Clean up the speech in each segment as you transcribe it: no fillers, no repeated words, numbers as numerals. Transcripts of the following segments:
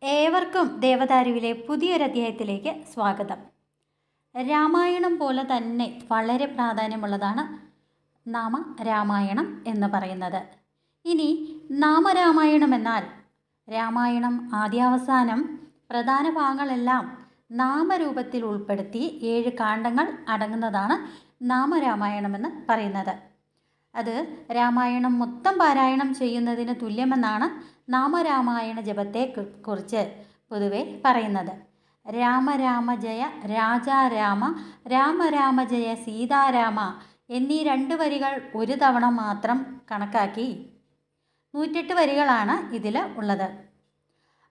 ഏവർക്കും ദേവദാരുവിലെ പുതിയൊരധ്യായത്തിലേക്ക് സ്വാഗതം. രാമായണം പോലെ തന്നെ വളരെ പ്രാധാന്യമുള്ളതാണ് നാമരാമായണം എന്ന് പറയുന്നത്. ഇനി നാമരാമായണം എന്നാൽ രാമായണം ആദ്യാവസാനം പ്രധാന ഭാഗങ്ങളെല്ലാം നാമരൂപത്തിൽ ഉൾപ്പെടുത്തി 7 കാണ്ഡങ്ങൾ അടങ്ങുന്നതാണ് നാമരാമായണമെന്ന് പറയുന്നത്. അത് രാമായണം മൊത്തം പാരായണം ചെയ്യുന്നതിന് തുല്യമെന്നാണ് നാമരാമായണ ജപത്തെ കുറിച്ച് പൊതുവെ പറയുന്നത്. രാമ രാമ ജയ രാജാരാമ, രാമ രാമ ജയ സീതാരാമ എന്നീ 2 വരികൾ ഒരു തവണ മാത്രം കണക്കാക്കി 108 വരികളാണ് ഇതിൽ ഉള്ളത്.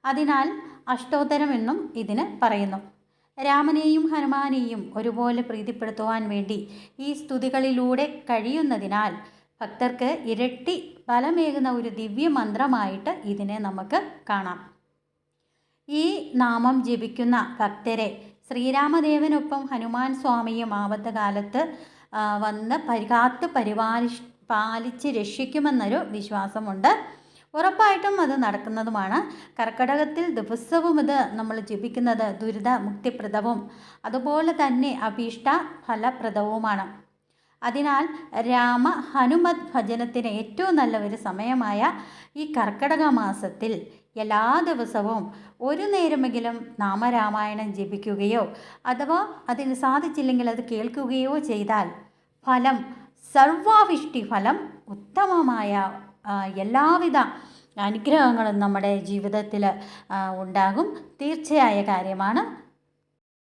അതിനാൽ അഷ്ടോത്തരം എന്നും ഇതിന് പറയുന്നു. രാമനെയും ഹനുമാനെയും ഒരുപോലെ പ്രീതിപ്പെടുത്തുവാൻ വേണ്ടി ഈ സ്തുതികളിലൂടെ കഴിയുന്നതിനാൽ ഭക്തർക്ക് ഇരട്ടി ഫലമേകുന്ന ഒരു ദിവ്യമന്ത്രമായിട്ട് ഇതിനെ നമുക്ക് കാണാം. ഈ നാമം ജപിക്കുന്ന ഭക്തരെ ശ്രീരാമദേവനൊപ്പം ഹനുമാൻ സ്വാമിയും ആപത്ത് കാലത്ത് വന്ന് പാലിച്ച് രക്ഷിക്കുമെന്നൊരു വിശ്വാസമുണ്ട്. ഉറപ്പായിട്ടും അത് നടക്കുന്നതുമാണ്. കർക്കിടകത്തിൽ ദിവസവും ഇത് നമ്മൾ ജപിക്കുന്നത് ദുരിത മുക്തിപ്രദവും അതുപോലെ തന്നെ അഭീഷ്ട ഫലപ്രദവുമാണ്. അതിനാൽ രാമ ഹനുമത് ഭജനത്തിന് ഏറ്റവും നല്ല ഒരു സമയമായ ഈ കർക്കിടക മാസത്തിൽ എല്ലാ ദിവസവും ഒരു നേരമെങ്കിലും നാമരാമായണം ജപിക്കുകയോ അഥവാ അതിന് സാധിച്ചില്ലെങ്കിൽ അത് കേൾക്കുകയോ ചെയ്താൽ ഫലം സർവാഭിഷ്ടി ഫലം ഉത്തമമായ എല്ലാവിധ അനുഗ്രഹങ്ങളും നമ്മുടെ ജീവിതത്തിൽ ഉണ്ടാകും. തീർച്ചയായ കാര്യമാണ്.